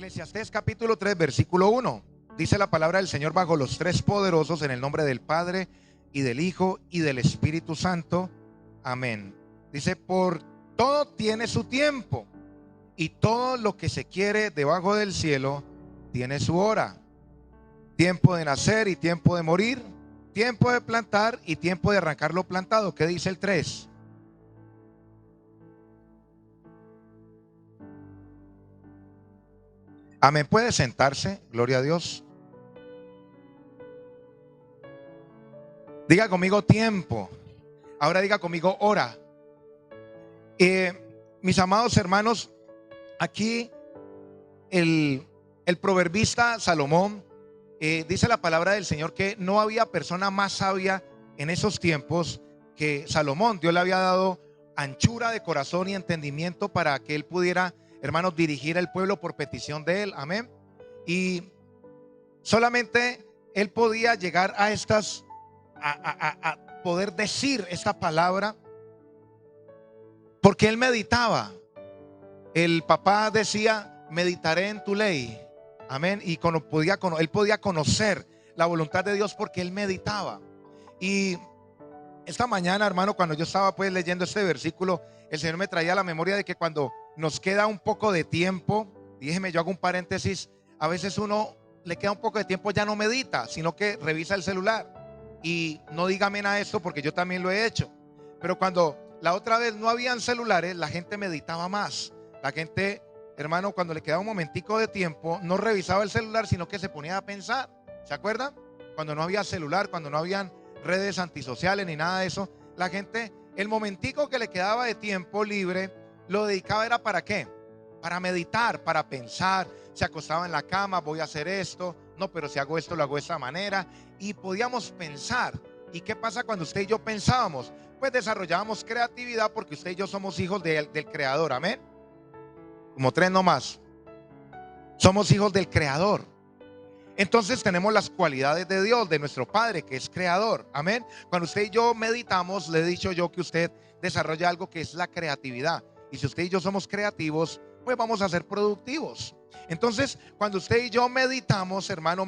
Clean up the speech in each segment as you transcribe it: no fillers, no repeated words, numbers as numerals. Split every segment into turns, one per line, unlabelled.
Eclesiastés capítulo 3 versículo 1. Dice la palabra del Señor: bajo los tres poderosos, en el nombre del Padre y del Hijo y del Espíritu Santo. Amén. Dice: por todo tiene su tiempo, y todo lo que se quiere debajo del cielo tiene su hora. Tiempo de nacer y tiempo de morir, tiempo de plantar y tiempo de arrancar lo plantado. ¿Qué dice el 3? Amén. Puede sentarse, gloria a Dios. Diga conmigo tiempo. Ahora diga conmigo hora. Mis amados hermanos, aquí el proverbista Salomón dice la palabra del Señor que no había persona más sabia en esos tiempos que Salomón. Dios le había dado anchura de corazón y entendimiento para que él pudiera, hermanos, dirigir al pueblo por petición de él. Amén. Y solamente él podía llegar a estas, a poder decir esta palabra, porque él meditaba. El papá decía: meditaré en tu ley. Amén. Y él podía conocer la voluntad de Dios porque él meditaba. Y esta mañana, hermano, cuando yo estaba pues leyendo este versículo, el Señor me traía a la memoria de que cuando nos queda un poco de tiempo, déjeme, yo hago un paréntesis, a veces uno le queda un poco de tiempo, ya no medita, sino que revisa el celular. Y no diga amén a esto, porque yo también lo he hecho. Pero cuando la otra vez no habían celulares, la gente meditaba más. La gente, hermano, cuando le quedaba un momentico de tiempo, no revisaba el celular, sino que se ponía a pensar. ¿Se acuerdan? Cuando no había celular, cuando no habían redes antisociales ni nada de eso, la gente, el momentico que le quedaba de tiempo libre, lo dedicaba era ¿para qué? Para meditar, para pensar. Se acostaba en la cama: voy a hacer esto, no, pero si hago esto lo hago de esta manera. Y podíamos pensar. ¿Y qué pasa cuando usted y yo pensábamos? Pues desarrollábamos creatividad, porque usted y yo somos hijos del Creador. Amén. Como tres nomás. Somos hijos del Creador. Entonces tenemos las cualidades de Dios, de nuestro Padre, que es creador. Amén. Cuando usted y yo meditamos, le he dicho yo que usted desarrolla algo que es la creatividad. Y si usted y yo somos creativos, pues vamos a ser productivos. Entonces, cuando usted y yo meditamos, hermano,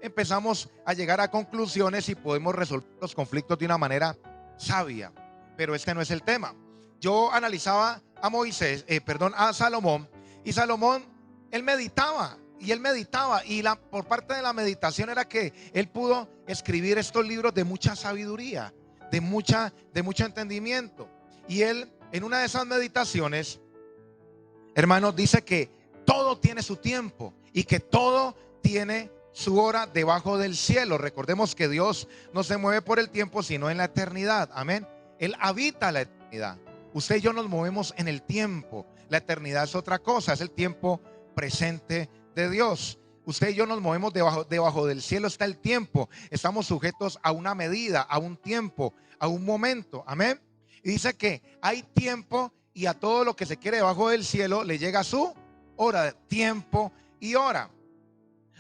empezamos a llegar a conclusiones y podemos resolver los conflictos de una manera sabia. Pero este no es el tema. Yo analizaba a Salomón, y Salomón, él meditaba. Y por parte de la meditación era que él pudo escribir estos libros de mucha sabiduría, de mucho entendimiento. Y él, en una de esas meditaciones, hermanos, dice que todo tiene su tiempo y que todo tiene su hora debajo del cielo. Recordemos que Dios no se mueve por el tiempo, sino en la eternidad. Amén. Él habita la eternidad. Usted y yo nos movemos en el tiempo. La eternidad es otra cosa, es el tiempo presente de Dios. Usted y yo nos movemos debajo del cielo está el tiempo. Estamos sujetos a una medida, a un tiempo, a un momento. Amén. Y dice que hay tiempo, y a todo lo que se quiere debajo del cielo le llega su hora, tiempo y hora.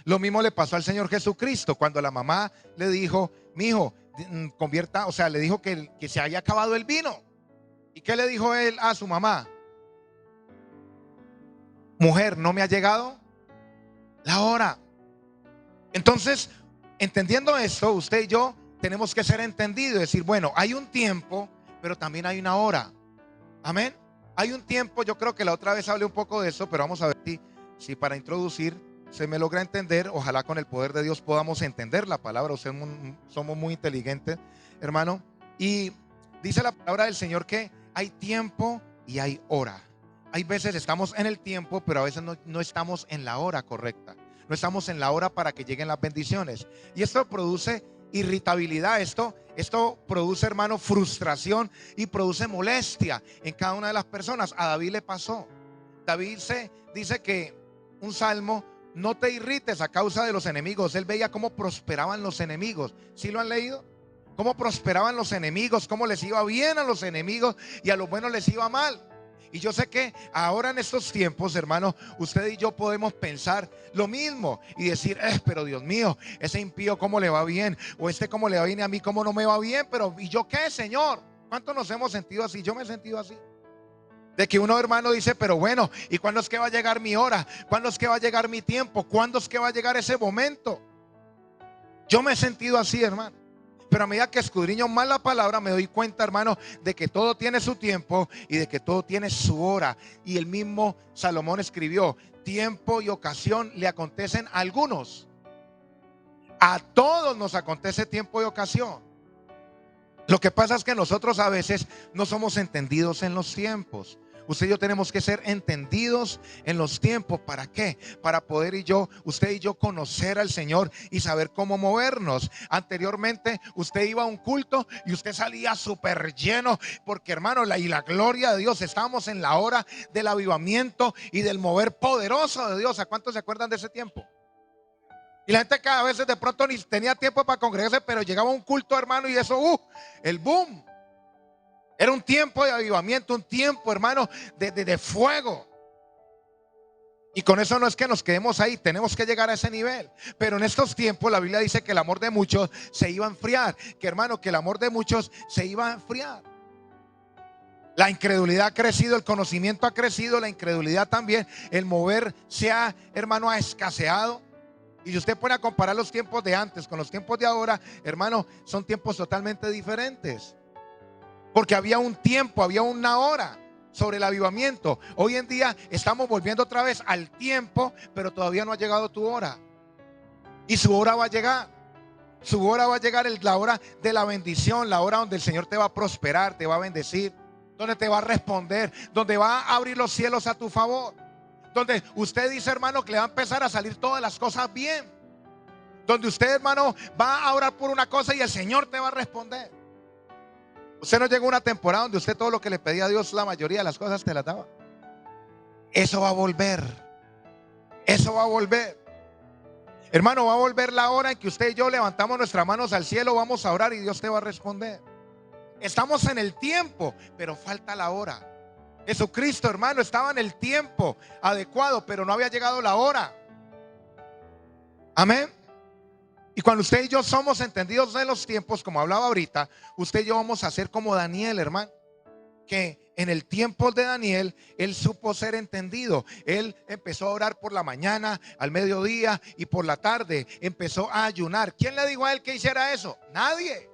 Lo mismo le pasó al Señor Jesucristo cuando la mamá le dijo: mi hijo, convierta, o sea, le dijo que se había acabado el vino. ¿Y qué le dijo él a su mamá? Mujer, ¿no me ha llegado la hora? Entonces, entendiendo esto, usted y yo tenemos que ser entendidos, decir, bueno, hay un tiempo, pero también hay una hora. Amén. Hay un tiempo. Yo creo que la otra vez hablé un poco de eso, pero vamos a ver si para introducir se me logra entender. Ojalá con el poder de Dios podamos entender la palabra. Somos muy inteligentes, hermano. Y dice la palabra del Señor que hay tiempo y hay hora. Hay veces estamos en el tiempo, pero a veces no estamos en la hora correcta. No estamos en la hora para que lleguen las bendiciones. Y esto produce irritabilidad. Esto produce, hermano, frustración y produce molestia en cada una de las personas. A David le pasó. David dice que un salmo: no te irrites a causa de los enemigos. Él veía cómo prosperaban los enemigos. ¿Sí lo han leído? Cómo prosperaban los enemigos, cómo les iba bien a los enemigos y a los buenos les iba mal. Y yo sé que ahora en estos tiempos, hermanos, usted y yo podemos pensar lo mismo y decir: pero Dios mío, ese impío cómo le va bien, o cómo le va bien, y a mí cómo no me va bien. Pero ¿y yo qué, Señor? ¿Cuántos nos hemos sentido así? Yo me he sentido así. De que uno, hermano, dice, pero bueno, ¿y cuándo es que va a llegar mi hora? ¿Cuándo es que va a llegar mi tiempo? ¿Cuándo es que va a llegar ese momento? Yo me he sentido así, hermano. Pero a medida que escudriño más la palabra, me doy cuenta, hermano, de que todo tiene su tiempo y de que todo tiene su hora. Y el mismo Salomón escribió: tiempo y ocasión le acontecen a algunos. A todos nos acontece tiempo y ocasión. Lo que pasa es que nosotros a veces no somos entendidos en los tiempos. Usted y yo tenemos que ser entendidos en los tiempos. ¿Para qué? Para poder usted y yo conocer al Señor y saber cómo movernos. Anteriormente usted iba a un culto y usted salía súper lleno, porque, hermano, la gloria de Dios, estábamos en la hora del avivamiento y del mover poderoso de Dios. ¿A cuántos se acuerdan de ese tiempo? Y la gente cada vez de pronto ni tenía tiempo para congregarse, pero llegaba a un culto, hermano, y eso, el boom. Era un tiempo de avivamiento, un tiempo, hermano, de fuego. Y con eso no es que nos quedemos ahí, tenemos que llegar a ese nivel. Pero en estos tiempos la Biblia dice que el amor de muchos se iba a enfriar. Que, hermano, que el amor de muchos se iba a enfriar. La incredulidad ha crecido, el conocimiento ha crecido, la incredulidad también. El mover hermano, ha escaseado. Y si usted pone a comparar los tiempos de antes con los tiempos de ahora, hermano, son tiempos totalmente diferentes. Porque había un tiempo, había una hora sobre el avivamiento. Hoy en día estamos volviendo otra vez al tiempo, pero todavía no ha llegado tu hora. Y su hora va a llegar. Su hora va a llegar, la hora de la bendición, la hora donde el Señor te va a prosperar, te va a bendecir, donde te va a responder, donde va a abrir los cielos a tu favor. Donde usted dice, hermano, que le va a empezar a salir todas las cosas bien. Donde usted, hermano, va a orar por una cosa y el Señor te va a responder. Usted no llegó a una temporada donde usted todo lo que le pedía a Dios, la mayoría de las cosas te las daba. Eso va a volver. Eso va a volver. Hermano, va a volver la hora en que usted y yo levantamos nuestras manos al cielo, vamos a orar y Dios te va a responder. Estamos en el tiempo, pero falta la hora. Jesucristo, hermano, estaba en el tiempo adecuado, pero no había llegado la hora. Amén. Y cuando usted y yo somos entendidos de los tiempos, como hablaba ahorita, usted y yo vamos a ser como Daniel, hermano, que en el tiempo de Daniel, él supo ser entendido. Él empezó a orar por la mañana, al mediodía y por la tarde. Empezó a ayunar. ¿Quién le dijo a él que hiciera eso? Nadie.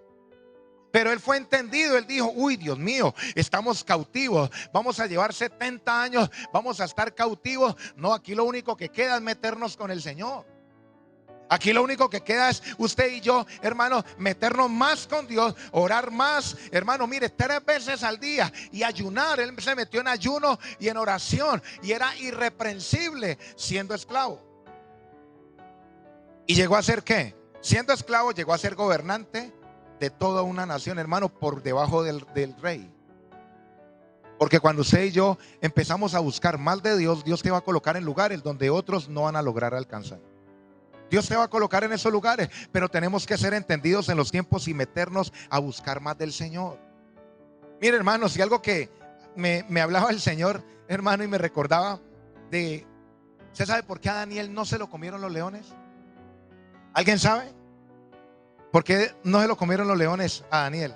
Pero él fue entendido, él dijo, uy, Dios mío, estamos cautivos, vamos a llevar 70 años, vamos a estar cautivos. No, aquí lo único que queda es meternos con el Señor. Aquí lo único que queda es usted y yo, hermano, meternos más con Dios, orar más, hermano, mire, 3 veces al día y ayunar. Él se metió en ayuno y en oración y era irreprensible siendo esclavo. ¿Y llegó a ser qué? Siendo esclavo llegó a ser gobernante de toda una nación, hermano, por debajo del rey. Porque cuando usted y yo empezamos a buscar más de Dios, Dios te va a colocar en lugares donde otros no van a lograr alcanzar. Dios te va a colocar en esos lugares, pero tenemos que ser entendidos en los tiempos y meternos a buscar más del Señor. Mire, hermano, si algo que me hablaba el Señor, hermano, y me recordaba de, ¿usted sabe por qué a Daniel no se lo comieron los leones? ¿Alguien sabe? ¿Por qué no se lo comieron los leones a Daniel?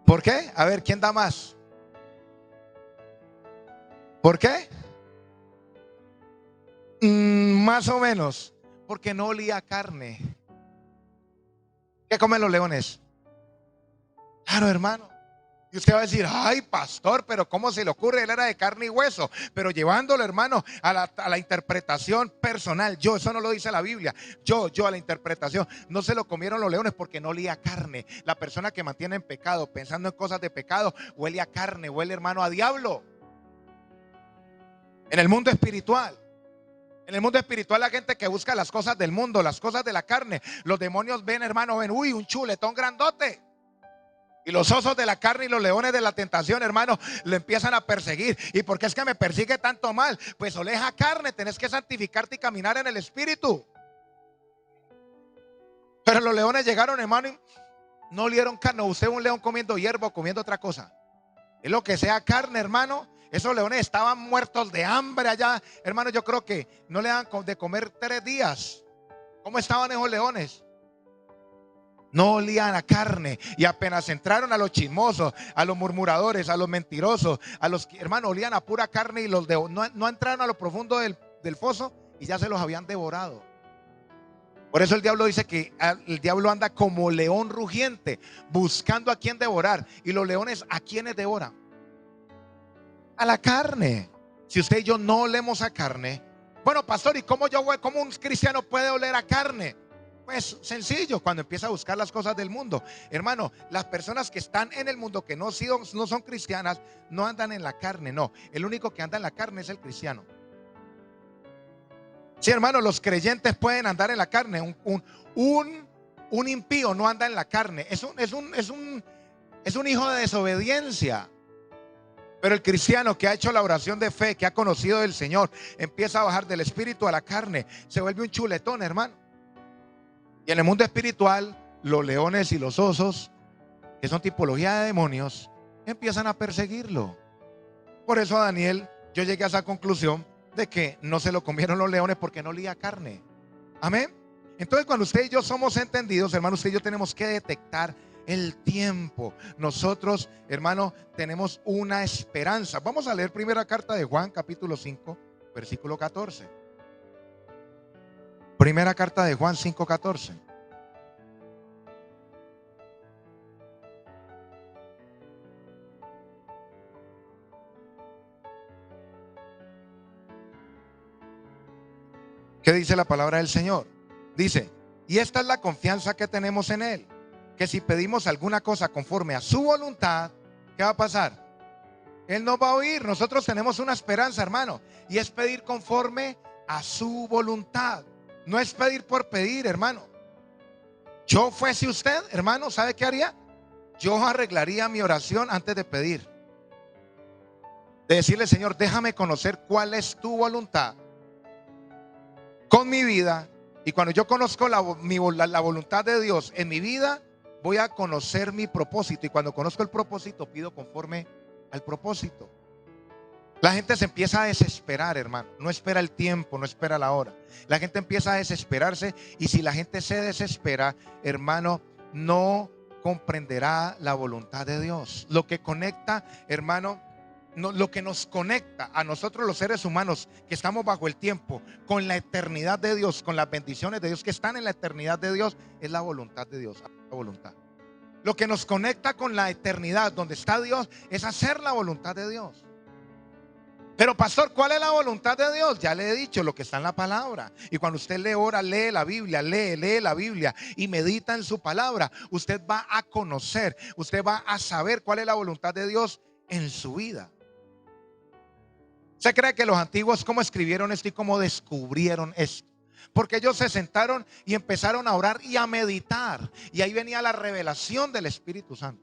¿Por qué? A ver, ¿quién da más? ¿Por qué? Más o menos. Porque no olía carne. ¿Qué comen los leones? Claro, hermano. Y usted va a decir, ay, pastor, pero ¿cómo se le ocurre? Él era de carne y hueso. Pero llevándolo, hermano, a la interpretación personal. Eso no lo dice la Biblia. Yo a la interpretación. No se lo comieron los leones porque no olía carne. La persona que mantiene en pecado, pensando en cosas de pecado, huele a carne, huele, hermano, a diablo. En el mundo espiritual. En el mundo espiritual, la gente que busca las cosas del mundo, las cosas de la carne, los demonios ven, hermano, ven, uy, un chuletón grandote. Y los osos de la carne y los leones de la tentación, hermano, lo empiezan a perseguir. ¿Y por qué es que me persigue tanto mal? Pues oleja carne, tenés que santificarte y caminar en el espíritu. Pero los leones llegaron, hermano, y no olieron carne. Usted un león comiendo hierba o comiendo otra cosa. Es lo que sea carne, hermano. Esos leones estaban muertos de hambre allá. Hermano, yo creo que no le dan de comer 3 días. ¿Cómo estaban esos leones? No olían a carne. Y apenas entraron a los chismosos, a los murmuradores, a los mentirosos, a los que, hermano, olían a pura carne y los de, no entraron a lo profundo del foso y ya se los habían devorado. Por eso el diablo dice que el diablo anda como león rugiente, buscando a quien devorar. Y los leones, ¿a quiénes devoran? A la carne. Si usted y yo no olemos a carne, bueno, pastor, ¿y cómo un cristiano puede oler a carne? Pues sencillo, cuando empieza a buscar las cosas del mundo. Hermano, las personas que están en el mundo, que no son cristianas, no andan en la carne, no. El único que anda en la carne es el cristiano. Sí, hermano, los creyentes pueden andar en la carne. Un impío no anda en la carne. Es un hijo de desobediencia. Pero el cristiano que ha hecho la oración de fe, que ha conocido del Señor, empieza a bajar del espíritu a la carne, se vuelve un chuletón, hermano. Y en el mundo espiritual, los leones y los osos, que son tipología de demonios, empiezan a perseguirlo. Por eso a Daniel, yo llegué a esa conclusión de que no se lo comieron los leones porque no olía carne. Amén. Entonces, cuando usted y yo somos entendidos, hermano, usted y yo tenemos que detectar el tiempo. Nosotros, hermano, tenemos una esperanza. Vamos a leer primera carta de Juan, capítulo 5, versículo 14. Primera carta de Juan 5:14. ¿Qué dice la palabra del Señor? Dice, y esta es la confianza que tenemos en Él, que si pedimos alguna cosa conforme a su voluntad, ¿qué va a pasar? Él nos va a oír. Nosotros tenemos una esperanza, hermano, y es pedir conforme a su voluntad. No es pedir por pedir, hermano. Yo fuese usted, hermano, ¿sabe qué haría? Yo arreglaría mi oración antes de pedir. De decirle, Señor, déjame conocer cuál es tu voluntad con mi vida. Y cuando yo conozco la voluntad de Dios en mi vida, voy a conocer mi propósito. Y cuando conozco el propósito, pido conforme al propósito. La gente se empieza a desesperar, hermano. No espera el tiempo, no espera la hora. La gente empieza a desesperarse. Y si la gente se desespera, hermano, no comprenderá la voluntad de Dios. Lo que conecta, hermano, lo que nos conecta a nosotros los seres humanos que estamos bajo el tiempo con la eternidad de Dios, con las bendiciones de Dios que están en la eternidad de Dios, es la voluntad de Dios, la voluntad. Lo que nos conecta con la eternidad donde está Dios es hacer la voluntad de Dios. Pero pastor, ¿cuál es la voluntad de Dios? Ya le he dicho lo que está en la palabra. Y cuando usted lee, ora, lee la Biblia, lee la Biblia y medita en su palabra, usted va a conocer, usted va a saber cuál es la voluntad de Dios en su vida. ¿Se cree que los antiguos cómo escribieron esto y cómo descubrieron esto? Porque ellos se sentaron y empezaron a orar y a meditar. Y ahí venía la revelación del Espíritu Santo.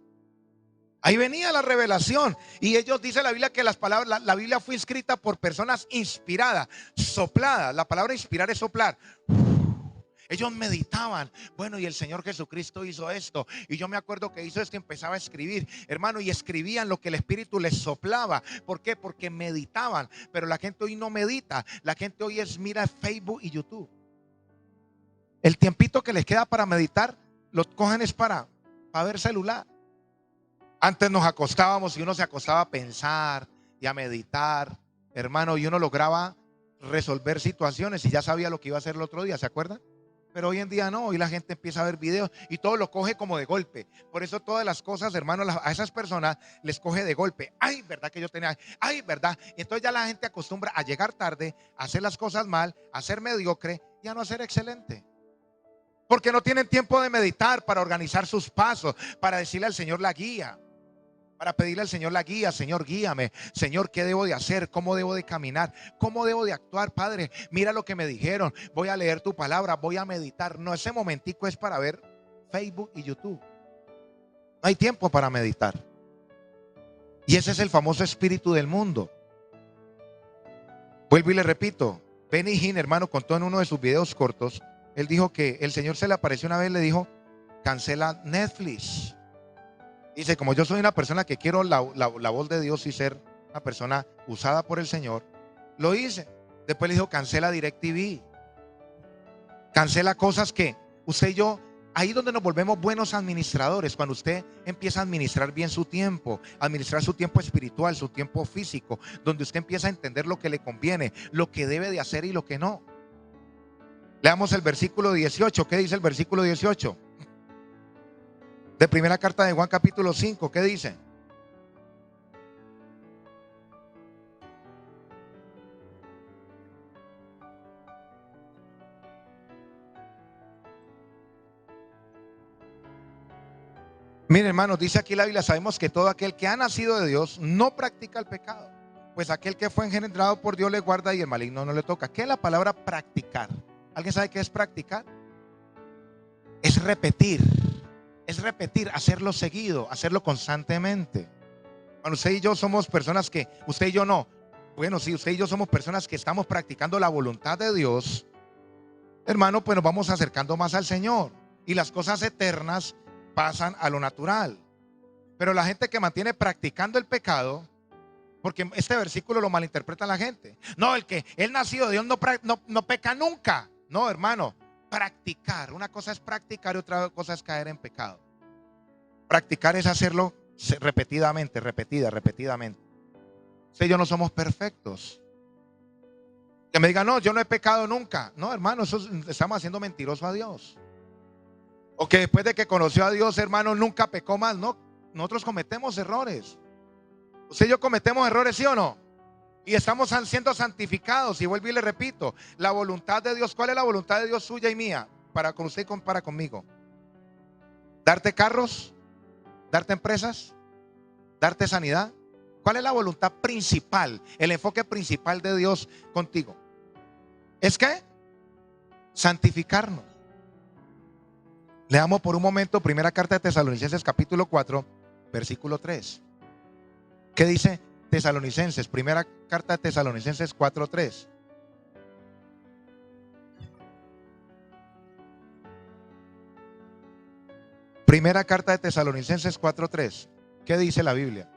Ahí venía la revelación. Y ellos, dice la Biblia, que las palabras, la Biblia fue escrita por personas inspiradas, sopladas. La palabra inspirar es soplar. Ellos meditaban, bueno, y el Señor Jesucristo hizo esto, y yo me acuerdo que hizo esto y empezaba a escribir, hermano, y escribían lo que el Espíritu les soplaba. ¿Por qué? Porque meditaban. Pero la gente hoy no medita. La gente hoy mira Facebook y YouTube. El tiempito que les queda para meditar, lo cogen es para ver celular. Antes nos acostábamos y uno se acostaba a pensar y a meditar, hermano, y uno lograba resolver situaciones y ya sabía lo que iba a hacer el otro día, ¿se acuerdan? Pero hoy en día no, hoy la gente empieza a ver videos y todo lo coge como de golpe. Por eso todas las cosas, hermano, a esas personas les coge de golpe. Ay, verdad que yo tenía, ay, verdad. Y entonces ya la gente acostumbra a llegar tarde, a hacer las cosas mal, a ser mediocre y a no ser excelente. Porque no tienen tiempo de meditar para organizar sus pasos, para decirle al Señor la guía. Para pedirle al Señor la guía. Señor, guíame. Señor, ¿qué debo de hacer? ¿Cómo debo de caminar? ¿Cómo debo de actuar, Padre? Mira lo que me dijeron. Voy a leer tu palabra, voy a meditar. No, ese momentico es para ver Facebook y YouTube. No hay tiempo para meditar. Y ese es el famoso espíritu del mundo. Vuelvo y le repito. Benny Hinn, hermano, contó en uno de sus videos cortos. Él dijo que el Señor se le apareció una vez, le dijo, cancela Netflix. Dice, como yo soy una persona que quiero la voz de Dios y ser una persona usada por el Señor, lo hice. Después le dijo, cancela DirecTV. Cancela cosas que usted y yo Ahí donde nos volvemos buenos administradores, cuando usted empieza a administrar bien su tiempo, administrar su tiempo espiritual, su tiempo físico, donde usted empieza a entender lo que le conviene, lo que debe de hacer y lo que no. Leamos el versículo 18. ¿Qué dice el versículo 18? De primera carta de Juan capítulo 5. ¿Qué dice? Mire, hermanos, dice aquí la Biblia: sabemos que todo aquel que ha nacido de Dios no practica el pecado, pues aquel que fue engendrado por Dios le guarda y el maligno no le toca. ¿Qué es la palabra practicar? ¿Alguien sabe qué es practicar? Es repetir, hacerlo seguido, hacerlo constantemente. Cuando usted y yo somos personas que, usted y yo no, bueno, sí, usted y yo somos personas que estamos practicando la voluntad de Dios, hermano, pues nos vamos acercando más al Señor y las cosas eternas pasan a lo natural. Pero la gente que mantiene practicando el pecado, porque este versículo lo malinterpreta la gente. No, el que él nacido de Dios no peca nunca. No, hermano, practicar. Una cosa es practicar y otra cosa es caer en pecado. Practicar es hacerlo repetidamente. Usted y yo no somos perfectos. Que me digan: no, yo no he pecado nunca. No, hermano, eso estamos haciendo mentiroso a Dios. O que después de que conoció a Dios, hermano, nunca pecó más. No, nosotros cometemos errores. Usted y yo cometemos errores, ¿sí o no? Y estamos siendo santificados. Y vuelvo y le repito, la voluntad de Dios. ¿Cuál es la voluntad de Dios suya y mía? Para con usted y para conmigo. Darte carros, darte empresas, darte sanidad. ¿Cuál es la voluntad principal? El enfoque principal de Dios contigo. ¿Es qué? Santificarnos. Leamos por un momento primera carta de Tesalonicenses capítulo 4, versículo 3. ¿Qué dice Tesalonicenses? Primera carta de Tesalonicenses 4:3. Primera carta de Tesalonicenses 4:3. ¿Qué dice la Biblia?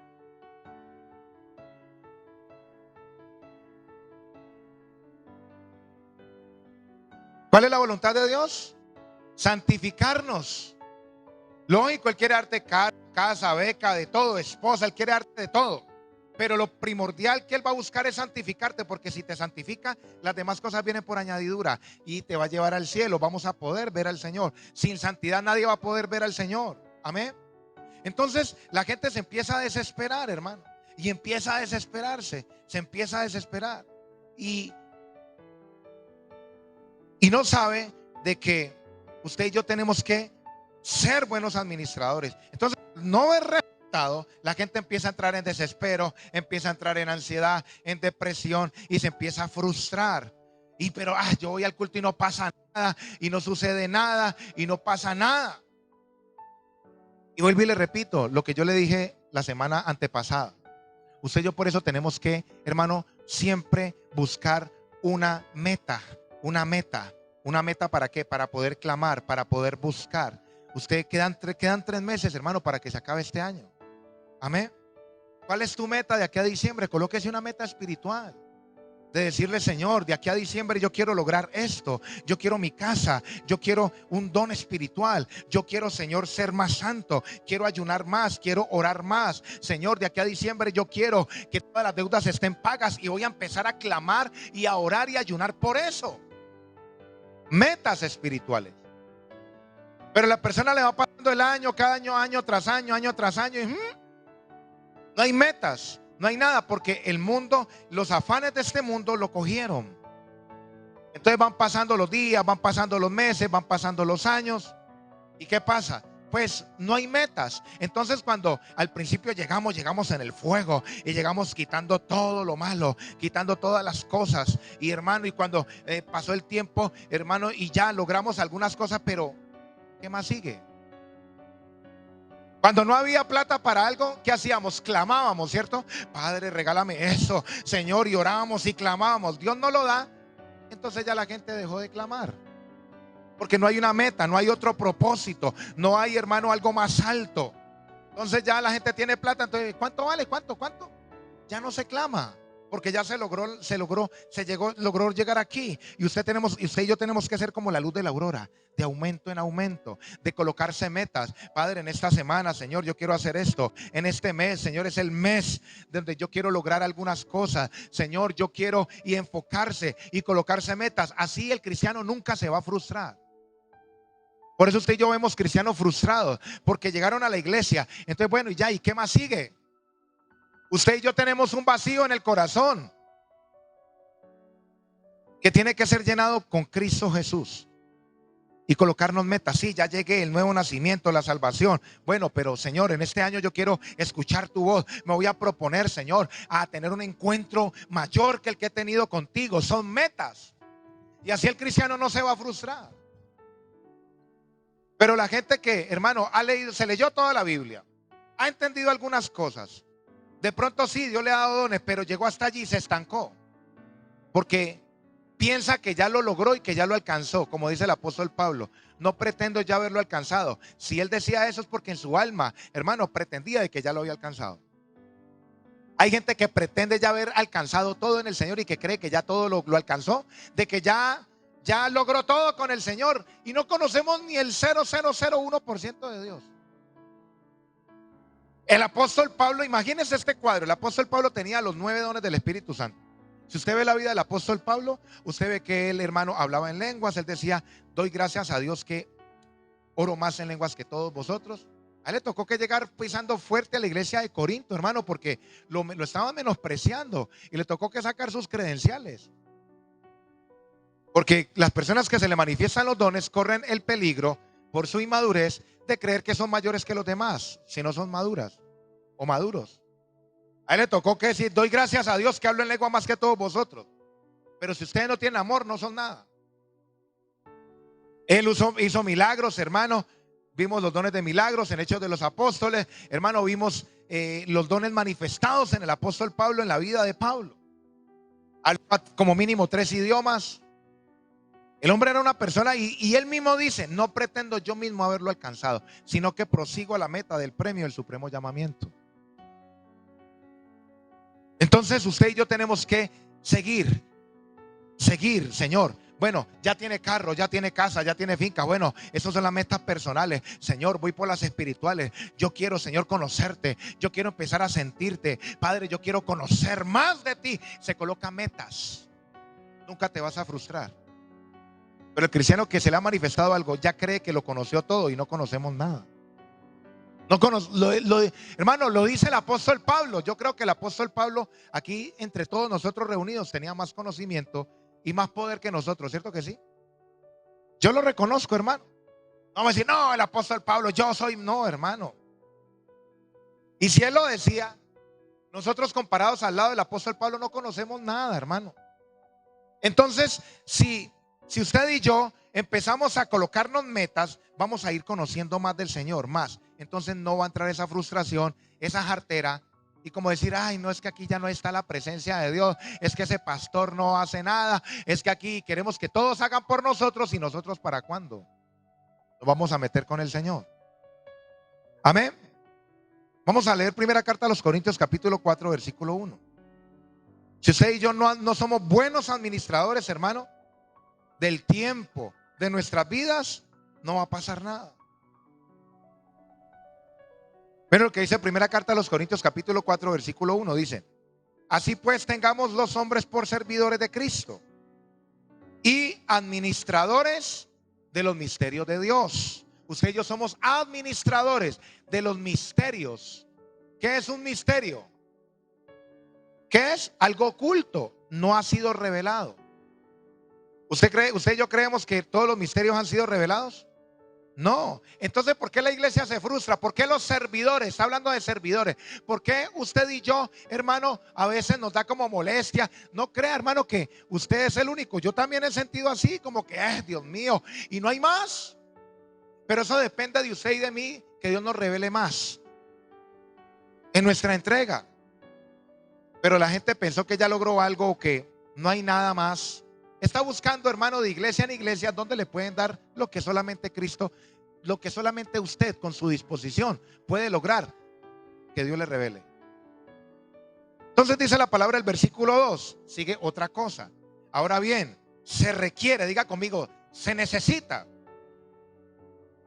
¿Cuál es la voluntad de Dios? Santificarnos. Lógico, Él quiere darte casa, beca, de todo, esposa, Él quiere darte de todo. Pero lo primordial que Él va a buscar es santificarte, porque si te santifica, las demás cosas vienen por añadidura y te va a llevar al cielo. Vamos a poder ver al Señor. Sin santidad nadie va a poder ver al Señor. Amén. Entonces la gente se empieza a desesperar, hermano. Y empieza a desesperarse. Se empieza a desesperar. Y no sabe de que usted y yo tenemos que ser buenos administradores. Entonces, no es resultado, la gente empieza a entrar en desespero, empieza a entrar en ansiedad, en depresión y se empieza a frustrar. Pero yo voy al culto y no pasa nada, y no sucede nada, y no pasa nada. Y vuelvo y le repito lo que yo le dije la semana antepasada. Usted y yo por eso tenemos que, hermano, siempre buscar una meta. Una meta, ¿para qué? Para poder clamar, para poder buscar. Usted quedan 3 meses, hermano, para que se acabe este año. Amén. ¿Cuál es tu meta de aquí a diciembre? Colóquese una meta espiritual. De decirle: Señor, de aquí a diciembre yo quiero lograr esto. Yo quiero mi casa. Yo quiero un don espiritual. Yo quiero, Señor, ser más santo. Quiero ayunar más. Quiero orar más. Señor, de aquí a diciembre yo quiero que todas las deudas estén pagas. Y voy a empezar a clamar y a orar y a ayunar por eso. Metas espirituales. Pero la persona le va pasando el año, cada año, año tras año, y no hay metas. No hay nada, porque el mundo, los afanes de este mundo lo cogieron. Entonces van pasando los días, van pasando los meses, van pasando los años. ¿Y qué pasa? Pues no hay metas. Entonces cuando al principio llegamos en el fuego y llegamos quitando todo lo malo, quitando todas las cosas. Y hermano, y cuando pasó el tiempo, hermano, y ya logramos algunas cosas, pero ¿qué más sigue? Cuando no había plata para algo, ¿qué hacíamos? Clamábamos, ¿cierto? Padre, regálame eso, Señor, y orábamos y clamábamos. Dios no lo da. Entonces ya la gente dejó de clamar, porque no hay una meta, no hay otro propósito, no hay, hermano, algo más alto. Entonces ya la gente tiene plata, entonces ¿cuánto vale? ¿Cuánto? Ya no se clama. porque ya logró llegar aquí. Y usted y yo tenemos que ser como la luz de la aurora, de aumento en aumento, de colocarse metas. Padre, en esta semana, Señor, yo quiero hacer esto. En este mes, Señor, es el mes donde yo quiero lograr algunas cosas. Señor, yo quiero y enfocarse y colocarse metas. Así el cristiano nunca se va a frustrar. Por eso usted y yo vemos cristianos frustrados, porque llegaron a la iglesia. Entonces, bueno, y ya, ¿y qué más sigue? Usted y yo tenemos un vacío en el corazón que tiene que ser llenado con Cristo Jesús y colocarnos metas. Sí, ya llegué, el nuevo nacimiento, la salvación. Bueno, pero Señor, en este año yo quiero escuchar tu voz. Me voy a proponer, Señor, a tener un encuentro mayor que el que he tenido contigo. Son metas. Y así el cristiano no se va a frustrar. Pero la gente que, hermano, se leyó toda la Biblia, ha entendido algunas cosas. De pronto sí, Dios le ha dado dones, pero llegó hasta allí y se estancó. Porque piensa que ya lo logró y que ya lo alcanzó, como dice el apóstol Pablo. No pretendo ya haberlo alcanzado. Si él decía eso es porque en su alma, hermano, pretendía de que ya lo había alcanzado. Hay gente que pretende ya haber alcanzado todo en el Señor y que cree que ya todo lo alcanzó, de que ya logró todo con el Señor y no conocemos ni el 0,001% de Dios. El apóstol Pablo, imagínense este cuadro. El apóstol Pablo tenía los 9 dones del Espíritu Santo. Si usted ve la vida del apóstol Pablo, usted ve que él, hermano, hablaba en lenguas. Él decía, doy gracias a Dios que oro más en lenguas que todos vosotros. A él le tocó que llegar pisando fuerte a la iglesia de Corinto, hermano, porque lo estaban menospreciando. Y le tocó que sacar sus credenciales. Porque las personas que se le manifiestan los dones corren el peligro por su inmadurez de creer que son mayores que los demás, si no son maduras o maduros. A él le tocó que decir, doy gracias a Dios que hablo en lengua más que todos vosotros. Pero si ustedes no tienen amor, no son nada. Él hizo milagros, hermano. Vimos los dones de milagros en Hechos de los Apóstoles. Hermano, vimos los dones manifestados en el apóstol Pablo, en la vida de Pablo. Como mínimo 3 idiomas. El hombre era una persona y él mismo dice, no pretendo yo mismo haberlo alcanzado, sino que prosigo a la meta del premio del supremo llamamiento. Entonces usted y yo tenemos que seguir, Señor. Bueno, ya tiene carro, ya tiene casa, ya tiene finca. Bueno, esas son las metas personales. Señor, voy por las espirituales. Yo quiero, Señor, conocerte. Yo quiero empezar a sentirte. Padre, yo quiero conocer más de ti. Se coloca metas. Nunca te vas a frustrar. Pero el cristiano que se le ha manifestado algo ya cree que lo conoció todo y no conocemos nada. Hermano, lo dice el apóstol Pablo. Yo creo que el apóstol Pablo aquí entre todos nosotros reunidos tenía más conocimiento y más poder que nosotros, ¿cierto que sí? Yo lo reconozco, hermano. No vamos a decir, no, el apóstol Pablo, yo soy, no, hermano. Y si él lo decía, nosotros comparados al lado del apóstol Pablo no conocemos nada, hermano. Entonces, si usted y yo empezamos a colocarnos metas, vamos a ir conociendo más del Señor, más. Entonces no va a entrar esa frustración, esa jartera. Y como decir, ay, no, es que aquí ya no está la presencia de Dios. Es que ese pastor no hace nada. Es que aquí queremos que todos hagan por nosotros. ¿Y nosotros para cuándo? Nos vamos a meter con el Señor. Amén. Vamos a leer primera carta a los Corintios capítulo 4 versículo 1. Si usted y yo no somos buenos administradores, hermano, del tiempo de nuestras vidas, no va a pasar nada. Pero lo que dice primera carta a los Corintios capítulo 4 versículo 1 dice: así pues tengamos los hombres por servidores de Cristo y administradores de los misterios de Dios. Usted y yo somos administradores de los misterios. ¿Qué es un misterio? ¿Qué es? Algo oculto, no ha sido revelado. ¿Usted y yo creemos que todos los misterios han sido revelados? No. Entonces, ¿por qué la iglesia se frustra? ¿Por qué los servidores? Está hablando de servidores. ¿Por qué usted y yo, hermano, a veces nos da como molestia? No crea, hermano, que usted es el único. Yo también he sentido así, como que, Dios mío, y no hay más. Pero eso depende de usted y de mí, que Dios nos revele más en nuestra entrega. Pero la gente pensó que ya logró algo o que no hay nada más. Está buscando, hermano, de iglesia en iglesia donde le pueden dar lo que solamente Cristo, lo que solamente usted con su disposición puede lograr que Dios le revele. Entonces dice la palabra el versículo 2, sigue otra cosa. Ahora bien, se requiere, diga conmigo, se necesita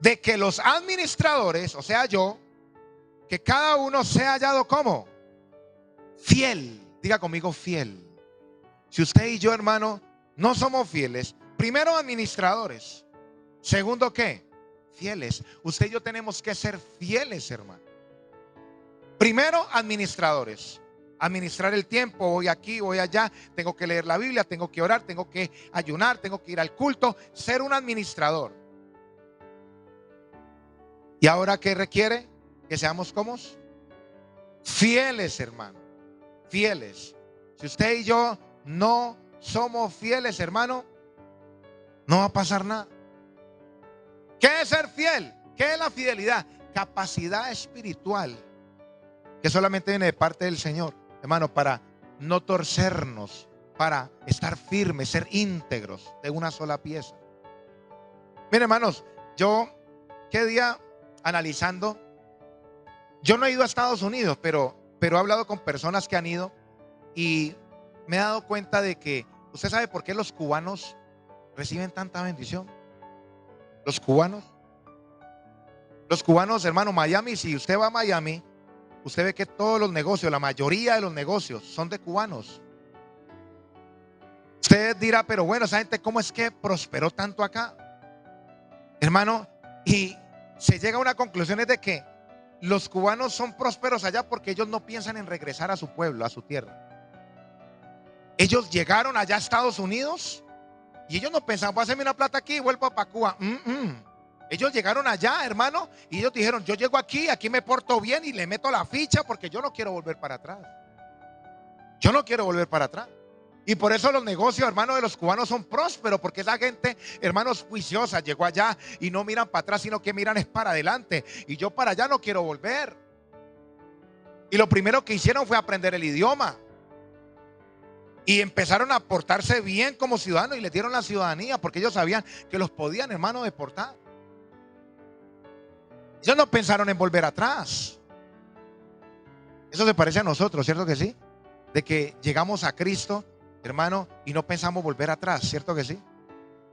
de que los administradores, o sea yo, que cada uno sea hallado como fiel. Diga conmigo fiel. Si usted y yo, hermano, no somos fieles, primero administradores, segundo ¿qué? Fieles. Usted y yo tenemos que ser fieles, hermano. Primero administradores. Administrar el tiempo, voy aquí, voy allá, tengo que leer la Biblia, tengo que orar, tengo que ayunar, tengo que ir al culto, ser un administrador. ¿Y ahora qué requiere? Que seamos como fieles, hermano. Fieles. Si usted y yo no somos fieles, hermano, no va a pasar nada. ¿Qué es ser fiel? ¿Qué es la fidelidad? Capacidad espiritual que solamente viene de parte del Señor, hermano, para no torcernos, para estar firmes, ser íntegros de una sola pieza. Miren, hermanos, yo qué día analizando, yo no he ido a Estados Unidos, pero he hablado con personas que han ido y me he dado cuenta de que usted sabe por qué los cubanos reciben tanta bendición. Los cubanos, hermano, Miami, si usted va a Miami, usted ve que todos los negocios, la mayoría de los negocios son de cubanos. Usted dirá, pero bueno, esa gente, ¿cómo es que prosperó tanto acá? Hermano, y se llega a una conclusión es de que los cubanos son prósperos allá porque ellos no piensan en regresar a su pueblo, a su tierra. Ellos llegaron allá a Estados Unidos y ellos no pensaban, voy a hacerme una plata aquí y vuelvo para Cuba. Ellos llegaron allá, hermano, y ellos dijeron, yo llego aquí, aquí me porto bien y le meto la ficha porque yo no quiero volver para atrás. Yo no quiero volver para atrás. Y por eso los negocios, hermanos, de los cubanos son prósperos, porque esa gente, hermanos, juiciosa, llegó allá y no miran para atrás, sino que miran es para adelante. Y yo para allá no quiero volver. Y lo primero que hicieron fue aprender el idioma. Y empezaron a portarse bien como ciudadanos y les dieron la ciudadanía, porque ellos sabían que los podían, hermanos, deportar. Ellos no pensaron en volver atrás. Eso se parece a nosotros, ¿cierto que sí? De que llegamos a Cristo, hermano, y no pensamos volver atrás, ¿cierto que sí?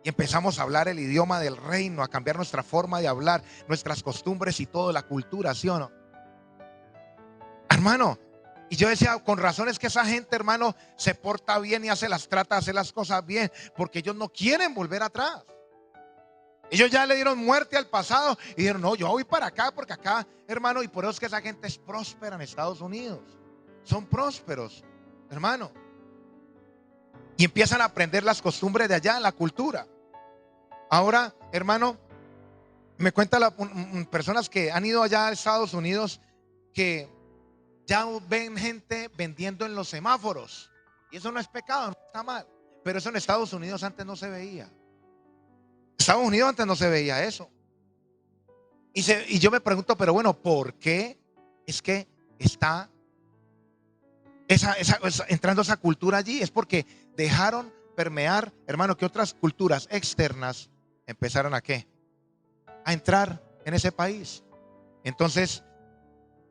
Y empezamos a hablar el idioma del reino, a cambiar nuestra forma de hablar, nuestras costumbres y toda la cultura, ¿sí o no? Hermano, y yo decía, con razón es que esa gente, hermano, se porta bien y trata de hacer las cosas bien, porque ellos no quieren volver atrás. Ellos ya le dieron muerte al pasado y dijeron, no, yo voy para acá, porque acá, hermano, y por eso es que esa gente es próspera en Estados Unidos. Son prósperos, hermano. Y empiezan a aprender las costumbres de allá, la cultura. Ahora, hermano, me cuentan personas que han ido allá a Estados Unidos que ya ven gente vendiendo en los semáforos. Y eso no es pecado, no está mal. Pero eso en Estados Unidos antes no se veía. En Estados Unidos antes no se veía eso. Y yo me pregunto, pero bueno, ¿por qué es que está entrando esa cultura allí? Es porque dejaron permear, hermano, que otras culturas externas empezaron a ¿qué? A entrar en ese país. Entonces,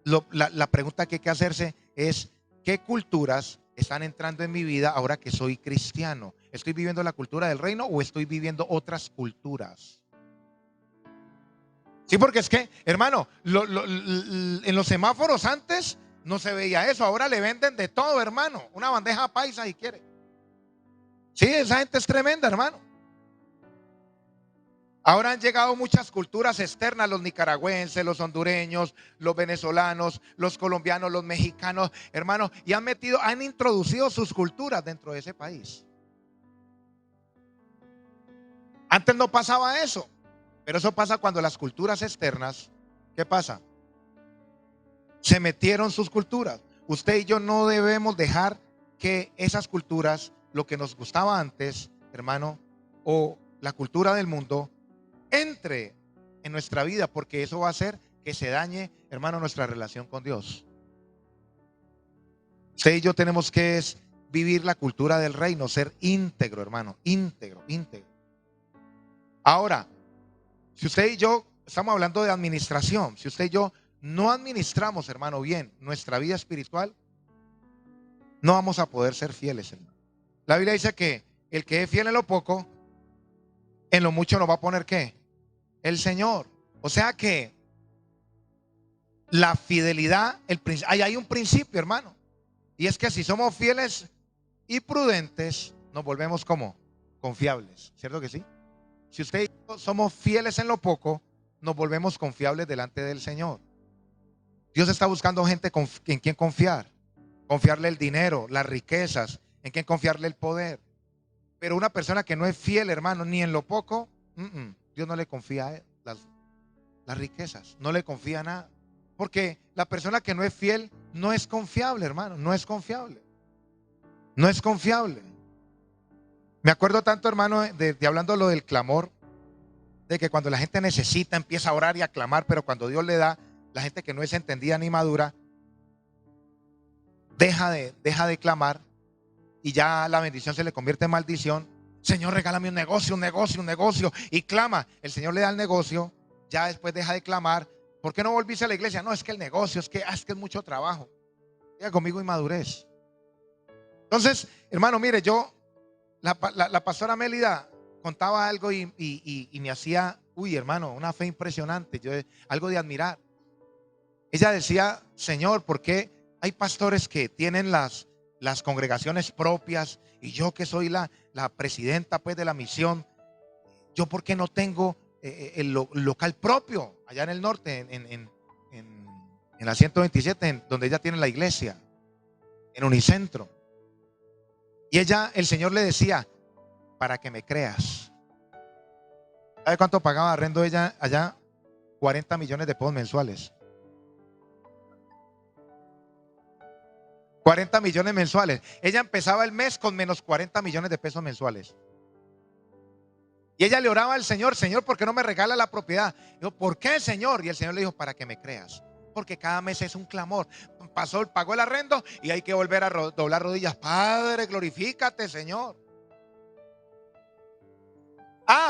la pregunta que hay que hacerse es, ¿qué culturas están entrando en mi vida ahora que soy cristiano? ¿Estoy viviendo la cultura del reino o estoy viviendo otras culturas? Sí, porque es que, hermano, en los semáforos antes no se veía eso. Ahora le venden de todo, hermano. Una bandeja paisa si quiere. Sí, esa gente es tremenda, hermano. Ahora han llegado muchas culturas externas, los nicaragüenses, los hondureños, los venezolanos, los colombianos, los mexicanos, hermano, y han introducido sus culturas dentro de ese país. Antes no pasaba eso, pero eso pasa cuando las culturas externas, ¿qué pasa? Se metieron sus culturas. Usted y yo no debemos dejar que esas culturas, lo que nos gustaba antes, hermano, o la cultura del mundo, entre en nuestra vida, porque eso va a hacer que se dañe, hermano, nuestra relación con Dios. Usted y yo tenemos que vivir la cultura del reino, ser íntegro, hermano, íntegro. Ahora, si usted y yo estamos hablando de administración, si usted y yo no administramos, hermano, bien nuestra vida espiritual, no vamos a poder ser fieles, hermano. La Biblia dice que el que es fiel en lo poco, en lo mucho nos va a poner ¿qué? El Señor. O sea que la fidelidad, hay un principio, hermano. Y es que si somos fieles y prudentes, nos volvemos como confiables. ¿Cierto que sí? Si usted y yo somos fieles en lo poco, nos volvemos confiables delante del Señor. Dios está buscando gente en quien confiar. Confiarle el dinero, las riquezas, en quien confiarle el poder. Pero una persona que no es fiel, hermano, ni en lo poco, Dios no le confía a él las riquezas, no le confía nada. Porque la persona que no es fiel no es confiable, hermano, no es confiable. No es confiable. Me acuerdo tanto, hermano, de hablando lo del clamor, de que cuando la gente necesita empieza a orar y a clamar, pero cuando Dios le da, la gente que no es entendida ni madura deja de clamar y ya la bendición se le convierte en maldición. Señor, regálame un negocio, un negocio, un negocio, y clama. El Señor le da el negocio, ya después deja de clamar. ¿Por qué no volviste a la iglesia? No, es que el negocio, es que es mucho trabajo. Diga conmigo inmadurez. Entonces, hermano, mire, la pastora Mélida contaba algo y me hacía, hermano, una fe impresionante, algo de admirar. Ella decía, Señor, ¿por qué hay pastores que tienen las congregaciones propias y yo que soy la presidenta pues de la misión, yo por qué no tengo el local propio allá en el norte, en la 127, donde ella tiene la iglesia, en Unicentro? Y el Señor le decía, para que me creas. ¿Sabe cuánto pagaba arrendo ella allá? 40 millones de pesos mensuales. 40 millones mensuales. Ella empezaba el mes con menos 40 millones de pesos mensuales. Y ella le oraba al Señor, Señor, ¿por qué no me regala la propiedad? Dijo, ¿por qué, Señor? Y el Señor le dijo, para que me creas. Porque cada mes es un clamor. Pagó el arrendo y hay que volver a doblar rodillas. Padre, glorifícate, Señor.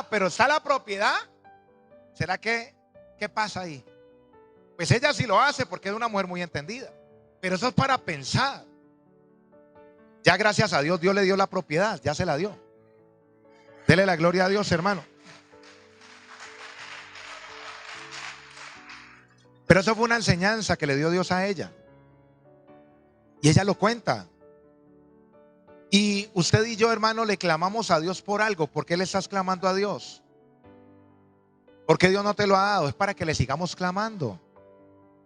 Pero está la propiedad. ¿Será que qué pasa ahí? Pues ella sí lo hace porque es una mujer muy entendida. Pero eso es para pensar. Ya gracias a Dios, Dios le dio la propiedad, ya se la dio. Dele la gloria a Dios, hermano. Pero eso fue una enseñanza que le dio Dios a ella. Y ella lo cuenta. Y usted y yo, hermano, le clamamos a Dios por algo. ¿Por qué le estás clamando a Dios? Porque Dios no te lo ha dado. Es para que le sigamos clamando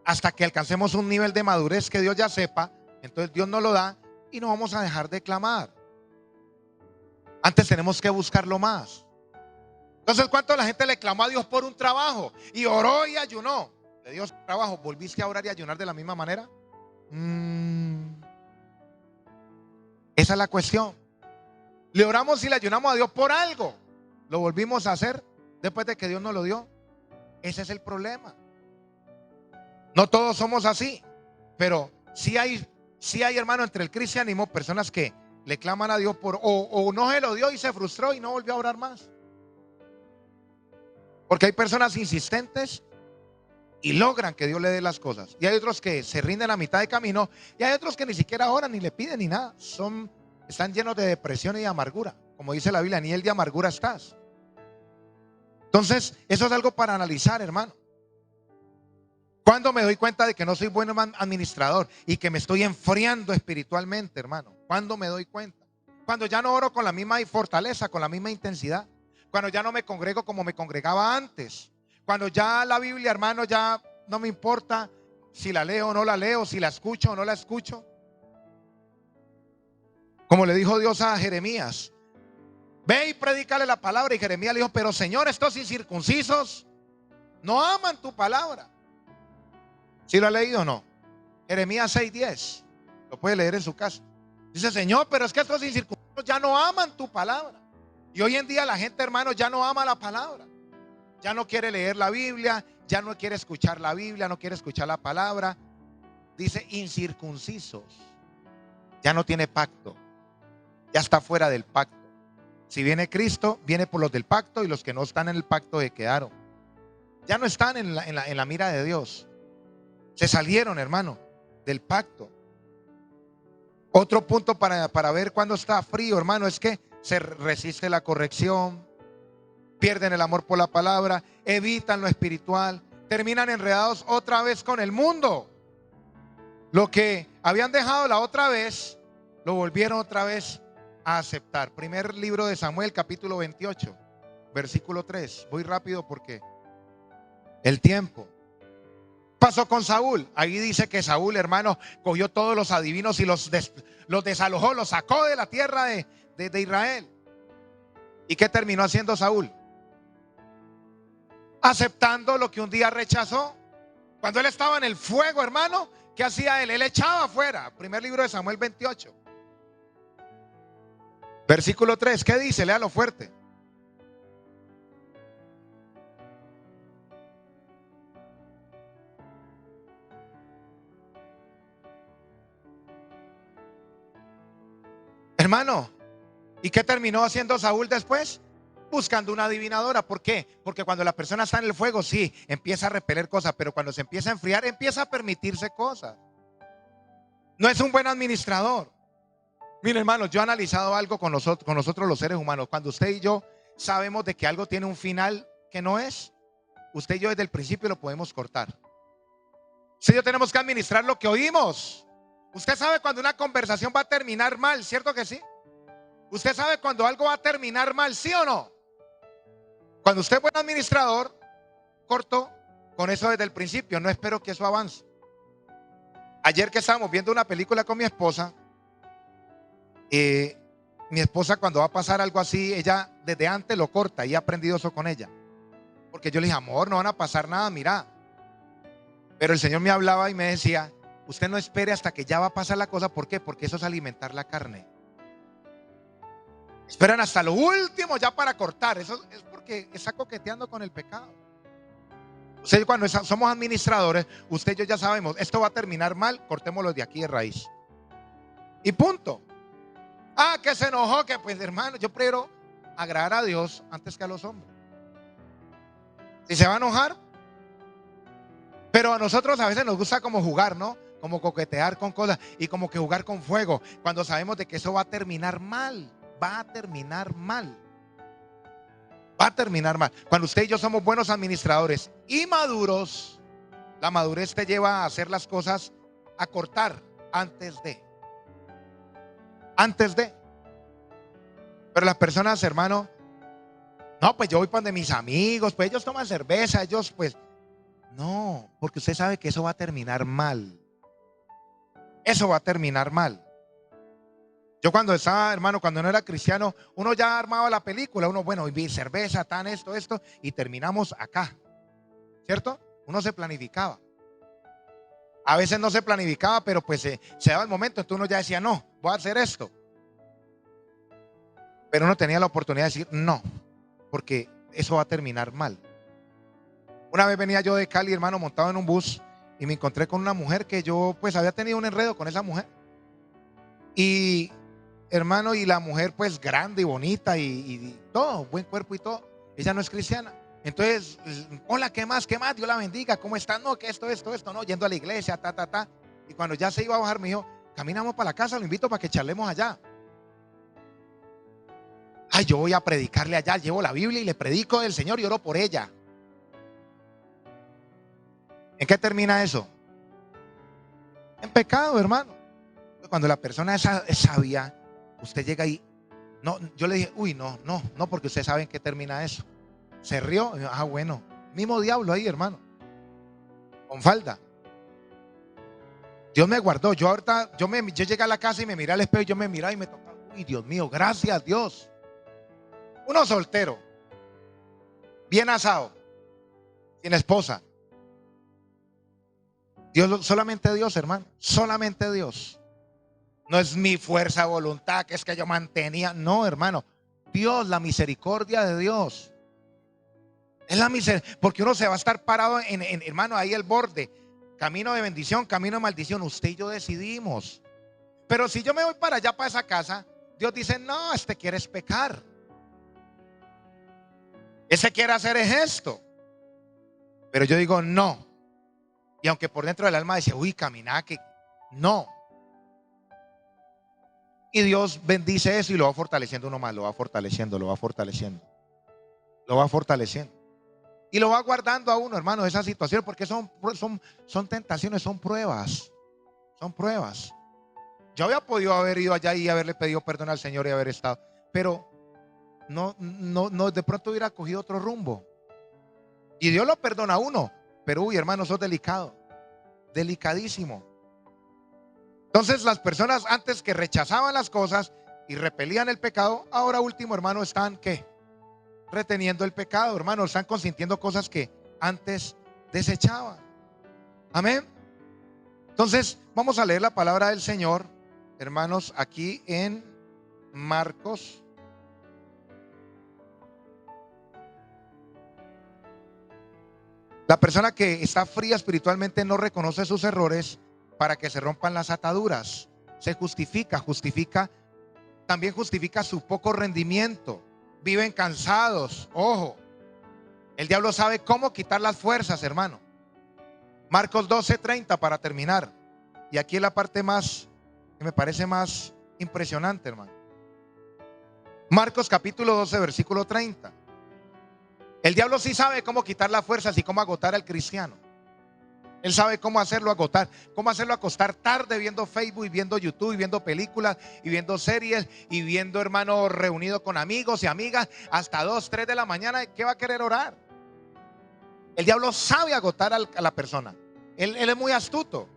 hasta que alcancemos un nivel de madurez que Dios ya sepa. Entonces Dios nos lo da y no vamos a dejar de clamar. Antes tenemos que buscarlo más. Entonces, ¿cuánto la gente le clamó a Dios por un trabajo? Y oró y ayunó. Le dio trabajo. ¿Volviste a orar y ayunar de la misma manera? Esa es la cuestión. Le oramos y le ayunamos a Dios por algo. ¿Lo volvimos a hacer después de que Dios nos lo dio? Ese es el problema. No todos somos así, pero sí hay, hermano, entre el cristianismo personas que le claman a Dios o no se lo dio y se frustró y no volvió a orar más. Porque hay personas insistentes y logran que Dios le dé las cosas. Y hay otros que se rinden a mitad de camino y hay otros que ni siquiera oran ni le piden ni nada. Están llenos de depresión y de amargura. Como dice la Biblia, ni el de amargura estás. Entonces, eso es algo para analizar, hermano. ¿Cuándo me doy cuenta de que no soy buen administrador y que me estoy enfriando espiritualmente, hermano? ¿Cuándo me doy cuenta? Cuando ya no oro con la misma fortaleza, con la misma intensidad. Cuando ya no me congrego como me congregaba antes. Cuando ya la Biblia, hermano, ya no me importa si la leo o no la leo, si la escucho o no la escucho. Como le dijo Dios a Jeremías, ve y predícale la palabra. Y Jeremías le dijo, pero Señor, estos incircuncisos no aman tu palabra. ¿Sí lo ha leído o no? Jeremías 6:10. Lo puede leer en su casa. Dice, Señor, pero es que estos incircuncisos ya no aman tu palabra. Y hoy en día la gente, hermano, ya no ama la palabra. Ya no quiere leer la Biblia, ya no quiere escuchar la Biblia, no quiere escuchar la palabra. Dice incircuncisos. Ya no tiene pacto. Ya está fuera del pacto. Si viene Cristo, viene por los del pacto, y los que no están en el pacto se quedaron. Ya no están en la mira de Dios. Se salieron, hermano, del pacto. Otro punto para ver cuando está frío, hermano, es que se resiste la corrección, pierden el amor por la palabra, evitan lo espiritual, terminan enredados otra vez con el mundo. Lo que habían dejado la otra vez, lo volvieron otra vez a aceptar. Primer libro de Samuel, capítulo 28, versículo 3. Voy rápido porque el tiempo. Pasó con Saúl. Ahí dice que Saúl, hermano, cogió todos los adivinos y los desalojó, los sacó de la tierra de Israel. ¿Y qué terminó haciendo Saúl? Aceptando lo que un día rechazó. Cuando él estaba en el fuego, hermano, ¿qué hacía él? Él echaba afuera. Primer libro de Samuel 28, versículo 3. ¿Qué dice? Léalo fuerte. Hermano, ¿y qué terminó haciendo Saúl después? Buscando una adivinadora. ¿Por qué? Porque cuando la persona está en el fuego, sí, empieza a repeler cosas, pero cuando se empieza a enfriar, empieza a permitirse cosas. No es un buen administrador. Mire, hermano, yo he analizado algo con nosotros los seres humanos. Cuando usted y yo sabemos de que algo tiene un final que no es, usted y yo desde el principio lo podemos cortar. Usted y yo tenemos que administrar lo que oímos. Usted sabe cuando una conversación va a terminar mal, ¿cierto que sí? Usted sabe cuando algo va a terminar mal, ¿sí o no? Cuando usted es buen administrador, corto con eso desde el principio. No espero que eso avance. Ayer que estábamos viendo una película con mi esposa, mi esposa cuando va a pasar algo así, ella desde antes lo corta y he aprendido eso con ella. Porque yo le dije, amor, no van a pasar nada, mira. Pero el Señor me hablaba y me decía, usted no espere hasta que ya va a pasar la cosa. ¿Por qué? Porque eso es alimentar la carne. Esperan hasta lo último ya para cortar. Eso es porque está coqueteando con el pecado. Usted cuando somos administradores, usted y yo ya sabemos, esto va a terminar mal, cortémoslo de aquí de raíz. Y punto. Ah, que se enojó, que pues hermano, yo prefiero agradar a Dios antes que a los hombres. Si se va a enojar, pero a nosotros a veces nos gusta como jugar, ¿no? Como coquetear con cosas y como que jugar con fuego, cuando sabemos de que eso va a terminar mal. Va a terminar mal. Va a terminar mal. Cuando usted y yo somos buenos administradores y maduros, la madurez te lleva a hacer las cosas, a cortar antes de. Antes de. Pero las personas, hermano, no, pues yo voy para donde mis amigos, pues ellos toman cerveza, ellos pues. No, porque usted sabe que eso va a terminar mal. Eso va a terminar mal. Yo cuando estaba, hermano, cuando no era cristiano, uno ya armaba la película, uno, bueno, vi cerveza, tan esto, y terminamos acá, ¿cierto? Uno se planificaba. A veces no se planificaba, pero pues se daba el momento, entonces uno ya decía, no, voy a hacer esto. Pero uno tenía la oportunidad de decir, no, porque eso va a terminar mal. Una vez venía yo de Cali, hermano, montado en un bus, y me encontré con una mujer que yo, pues, había tenido un enredo con esa mujer. Y hermano, y la mujer pues grande y bonita y todo, buen cuerpo y todo, ella no es cristiana. Entonces, hola, ¿qué más? ¿Qué más? Dios la bendiga, ¿cómo está? No, que esto, no, yendo a la iglesia, ta. Y cuando ya se iba a bajar, me dijo, caminamos para la casa, lo invito para que charlemos allá. Ay, yo voy a predicarle allá, llevo la Biblia y le predico del Señor y oro por ella. ¿En qué termina eso? En pecado, hermano. Cuando la persona es sabia, usted llega y no, yo le dije, uy, no, porque usted sabe en qué termina eso. Se rió, ah, bueno, mismo diablo ahí, hermano, con falda. Dios me guardó. Yo ahorita, yo llegué a la casa y me miré al espejo y yo me miraba y me tocaba, uy, Dios mío, gracias Dios. Uno soltero, bien asado, sin esposa. Dios, solamente Dios, hermano, solamente Dios. No es mi fuerza de voluntad, que es que yo mantenía. No, hermano. Dios, la misericordia de Dios. Es la misericordia. Porque uno se va a estar parado hermano, ahí el borde. Camino de bendición, camino de maldición. Usted y yo decidimos. Pero si yo me voy para allá, para esa casa, Dios dice, no, este quiere pecar. Ese quiere hacer esto. Pero yo digo, no. Y aunque por dentro del alma dice, uy, camina que no. Y Dios bendice eso y lo va fortaleciendo uno más, lo va fortaleciendo, lo va fortaleciendo, lo va fortaleciendo. Y lo va guardando a uno, hermano, de esa situación, porque son tentaciones, son pruebas, son pruebas. Yo había podido haber ido allá y haberle pedido perdón al Señor y haber estado, pero no, de pronto hubiera cogido otro rumbo. Y Dios lo perdona a uno, pero uy, hermano, sos delicado, delicadísimo. Entonces las personas antes que rechazaban las cosas y repelían el pecado, ahora último, hermano, están ¿qué? Reteniendo el pecado, hermano, están consintiendo cosas que antes desechaban. Amén. Entonces vamos a leer la palabra del Señor, hermanos, aquí en Marcos. La persona que está fría espiritualmente no reconoce sus errores para que se rompan las ataduras. Se justifica, también justifica su poco rendimiento. Viven cansados. Ojo, el diablo sabe cómo quitar las fuerzas, hermano. Marcos 12:30 para terminar. Y aquí es la parte más, que me parece más impresionante, hermano. Marcos capítulo 12, versículo 30. El diablo sí sabe cómo quitar las fuerzas y cómo agotar al cristiano. Él sabe cómo hacerlo agotar, cómo hacerlo acostar tarde viendo Facebook y viendo YouTube y viendo películas y viendo series y viendo, hermano, reunido con amigos y amigas hasta 2, 3 de la mañana. ¿Qué va a querer orar? El diablo sabe agotar a la persona. Él es muy astuto.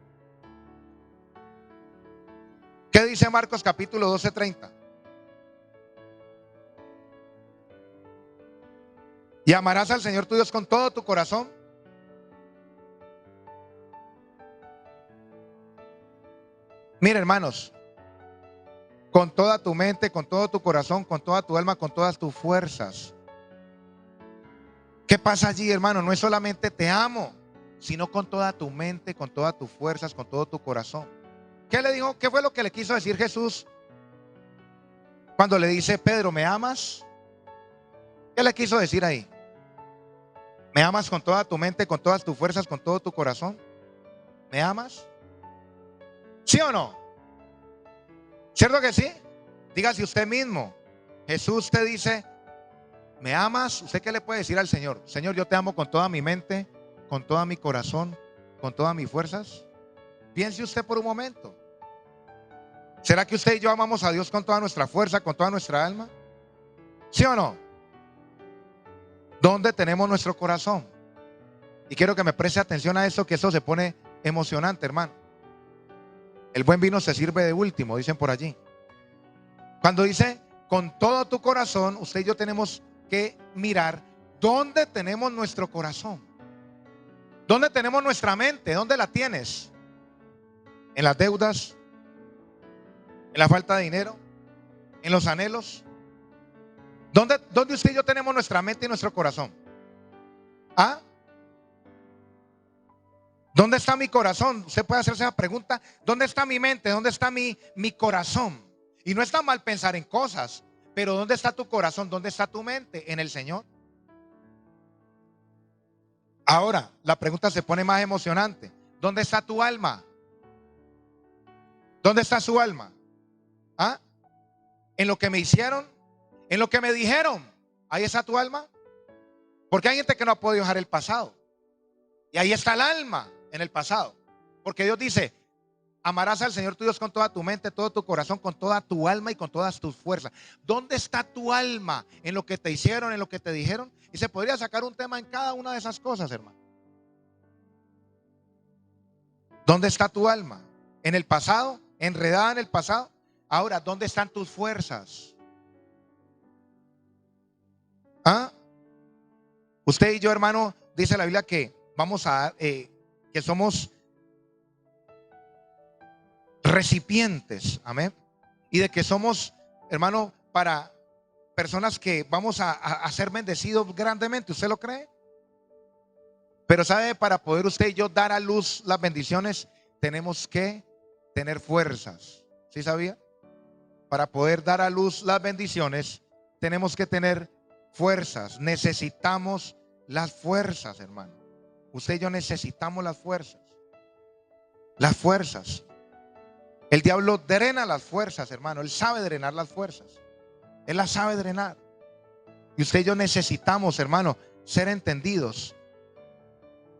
¿Qué dice Marcos capítulo 12:30? Y amarás al Señor tu Dios con todo tu corazón. Mira, hermanos, con toda tu mente, con todo tu corazón, con toda tu alma, con todas tus fuerzas. ¿Qué pasa allí, hermano? No es solamente te amo, sino con toda tu mente, con todas tus fuerzas, con todo tu corazón. ¿Qué le dijo? ¿Qué fue lo que le quiso decir Jesús cuando le dice, Pedro, ¿me amas? ¿Qué le quiso decir ahí? ¿Me amas con toda tu mente, con todas tus fuerzas, con todo tu corazón? ¿Me amas? ¿Sí o no? ¿Cierto que sí? Dígase usted mismo. Jesús te dice, ¿me amas? ¿Usted qué le puede decir al Señor? Señor, yo te amo con toda mi mente, con todo mi corazón, con todas mis fuerzas. Piense usted por un momento. ¿Será que usted y yo amamos a Dios con toda nuestra fuerza, con toda nuestra alma? ¿Sí o no? ¿Dónde tenemos nuestro corazón? Y quiero que me preste atención a eso, que eso se pone emocionante, hermano. El buen vino se sirve de último, dicen por allí. Cuando dice con todo tu corazón, usted y yo tenemos que mirar dónde tenemos nuestro corazón. ¿Dónde tenemos nuestra mente? ¿Dónde la tienes? ¿En las deudas? ¿En la falta de dinero? ¿En los anhelos? ¿Dónde usted y yo tenemos nuestra mente y nuestro corazón? ¿Ah? ¿Dónde está mi corazón? Usted puede hacerse esa pregunta. ¿Dónde está mi mente? ¿Dónde está mi corazón? Y no está mal pensar en cosas, pero ¿dónde está tu corazón? ¿Dónde está tu mente? ¿En el Señor? Ahora, la pregunta se pone más emocionante. ¿Dónde está tu alma? ¿Dónde está su alma? ¿Ah? ¿En lo que me hicieron? ¿En lo que me dijeron? ¿Ahí está tu alma? Porque hay gente que no ha podido dejar el pasado. Y ahí está el alma, en el pasado. Porque Dios dice, amarás al Señor tu Dios con toda tu mente, todo tu corazón, con toda tu alma y con todas tus fuerzas. ¿Dónde está tu alma? ¿En lo que te hicieron, en lo que te dijeron? Y se podría sacar un tema en cada una de esas cosas, hermano. ¿Dónde está tu alma? ¿En el pasado? ¿Enredada en el pasado? Ahora, ¿dónde están tus fuerzas? ¿Ah? Usted y yo, hermano, dice la Biblia que vamos a que somos recipientes, amén, y de que somos, hermano, para personas que vamos a ser bendecidos grandemente. ¿Usted lo cree? Pero sabe, para poder usted y yo dar a luz las bendiciones, tenemos que tener fuerzas. ¿Sí sabía? Para poder dar a luz las bendiciones, tenemos que tener fuerzas. Necesitamos las fuerzas, hermano. Usted y yo necesitamos las fuerzas. Las fuerzas. El diablo drena las fuerzas, hermano. Él sabe drenar las fuerzas. Él las sabe drenar. Y usted y yo necesitamos, hermano, ser entendidos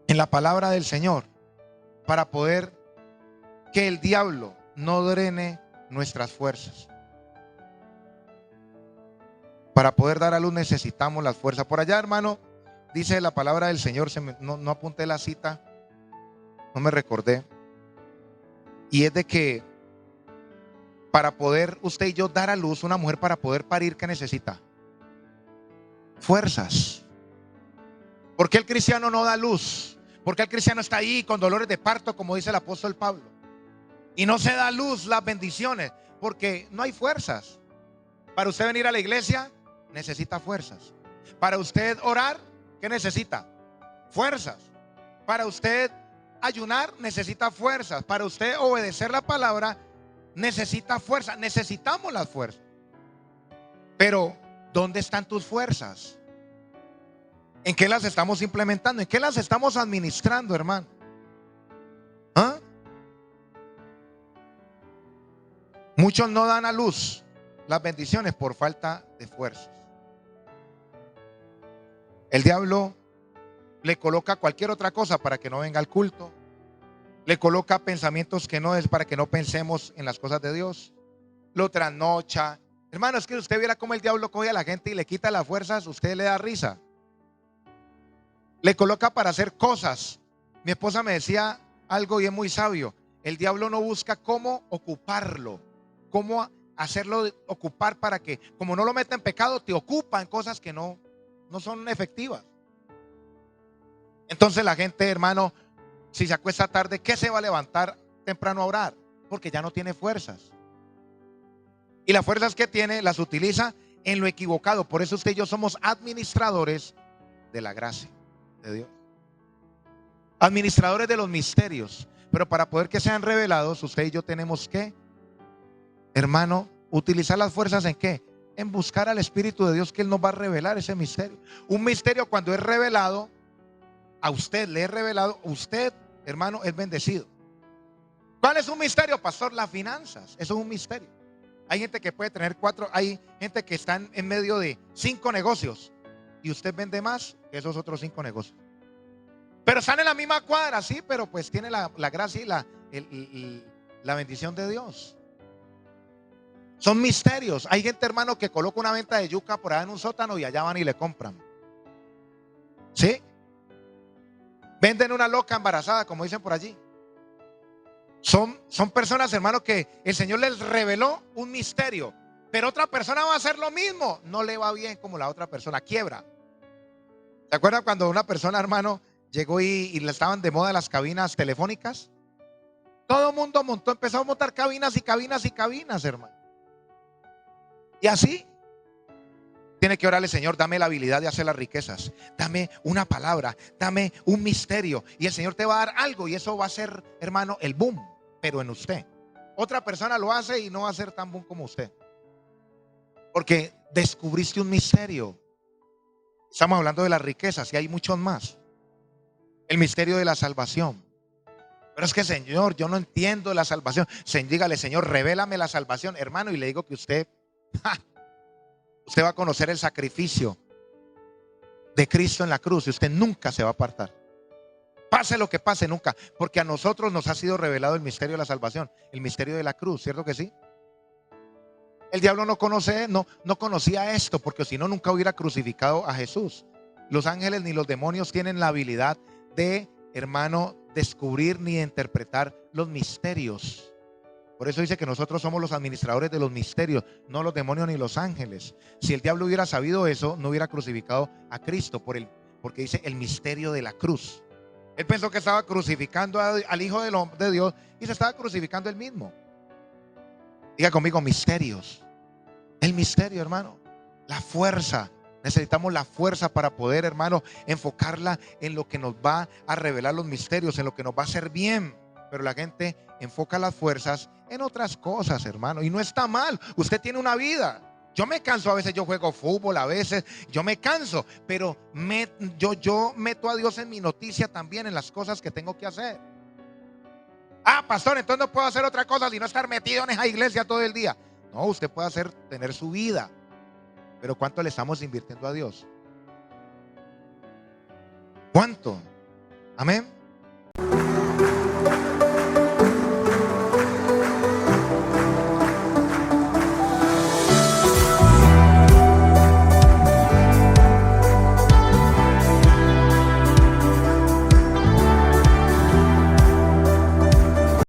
en la palabra del Señor para poder que el diablo no drene nuestras fuerzas. Para poder dar a luz necesitamos las fuerzas. Por allá, hermano, dice la palabra del Señor, no apunté la cita, no me recordé. Y es de que para poder usted y yo dar a luz, una mujer para poder parir, ¿qué necesita? Fuerzas. ¿Por qué el cristiano no da luz? ¿Por qué el cristiano está ahí con dolores de parto, como dice el apóstol Pablo? Y no se da luz las bendiciones, porque no hay fuerzas. Para usted venir a la iglesia, necesita fuerzas. Para usted orar, ¿qué necesita? Fuerzas. Para usted ayunar, necesita fuerzas. Para usted obedecer la palabra, necesita fuerza. Necesitamos las fuerzas. Pero ¿dónde están tus fuerzas? ¿En qué las estamos implementando? ¿En qué las estamos administrando, hermano? ¿Ah? Muchos no dan a luz las bendiciones por falta de fuerzas. El diablo le coloca cualquier otra cosa para que no venga al culto. Le coloca pensamientos que no es para que no pensemos en las cosas de Dios. Lo trasnocha. Hermano, es que usted viera cómo el diablo coge a la gente y le quita las fuerzas, usted le da risa. Le coloca para hacer cosas. Mi esposa me decía algo y es muy sabio. El diablo no busca cómo ocuparlo, cómo hacerlo ocupar para que, como no lo mete en pecado, te ocupa en cosas que no son efectivas. Entonces la gente, hermano, si se acuesta tarde, ¿qué se va a levantar temprano a orar? Porque ya no tiene fuerzas. Y las fuerzas que tiene las utiliza en lo equivocado. Por eso usted y yo somos administradores de la gracia de Dios, administradores de los misterios. Pero para poder que sean revelados, usted y yo tenemos que, hermano, utilizar las fuerzas ¿en qué? En buscar al Espíritu de Dios, que Él nos va a revelar ese misterio. Un misterio cuando es revelado, a usted le es revelado, usted, hermano, es bendecido. ¿Cuál es un misterio, pastor? Las finanzas. Eso es un misterio. Hay gente que puede tener 4, hay gente que están en medio de 5 negocios y usted vende más que esos otros 5 negocios. Pero están en la misma cuadra, sí, pero pues tiene la gracia y la bendición de Dios. Son misterios. Hay gente, hermano, que coloca una venta de yuca por allá en un sótano y allá van y le compran. ¿Sí? Venden una loca embarazada, como dicen por allí. Son personas, hermano, que el Señor les reveló un misterio, pero otra persona va a hacer lo mismo. No le va bien como la otra persona, quiebra. ¿Se acuerdan cuando una persona, hermano, llegó y le estaban de moda las cabinas telefónicas? Todo el mundo empezó a montar cabinas y cabinas y cabinas, hermano. Y así tiene que orarle: Señor, dame la habilidad de hacer las riquezas, dame una palabra, dame un misterio, y el Señor te va a dar algo, y eso va a ser, hermano, el boom, pero en usted. Otra persona lo hace y no va a ser tan boom como usted, porque descubriste un misterio. Estamos hablando de las riquezas y hay muchos más. El misterio de la salvación. Pero es que, Señor, yo no entiendo la salvación. Dígale: Señor, revélame la salvación, hermano, y le digo que usted va a conocer el sacrificio de Cristo en la cruz y usted nunca se va a apartar. Pase lo que pase, nunca. Porque a nosotros nos ha sido revelado el misterio de la salvación, el misterio de la cruz, ¿cierto que sí? El diablo no conocía esto, porque si no, nunca hubiera crucificado a Jesús. Los ángeles ni los demonios tienen la habilidad de, hermano, descubrir ni interpretar los misterios. Por eso dice que nosotros somos los administradores de los misterios, no los demonios ni los ángeles. Si el diablo hubiera sabido eso, no hubiera crucificado a Cristo, porque dice el misterio de la cruz. Él pensó que estaba crucificando al Hijo de Dios y se estaba crucificando él mismo. Diga conmigo: misterios. El misterio, hermano. La fuerza. Necesitamos la fuerza para poder, hermano, enfocarla en lo que nos va a revelar los misterios, en lo que nos va a hacer bien. Pero la gente enfoca las fuerzas en otras cosas, hermano. Y no está mal. Usted tiene una vida. Yo me canso a veces, yo juego fútbol a veces, yo me canso. Pero yo meto a Dios en mi noticia también, en las cosas que tengo que hacer. Ah, pastor, entonces no puedo hacer otra cosa sino estar metido en esa iglesia todo el día. No, usted puede tener su vida, pero ¿cuánto le estamos invirtiendo a Dios? ¿Cuánto? Amén.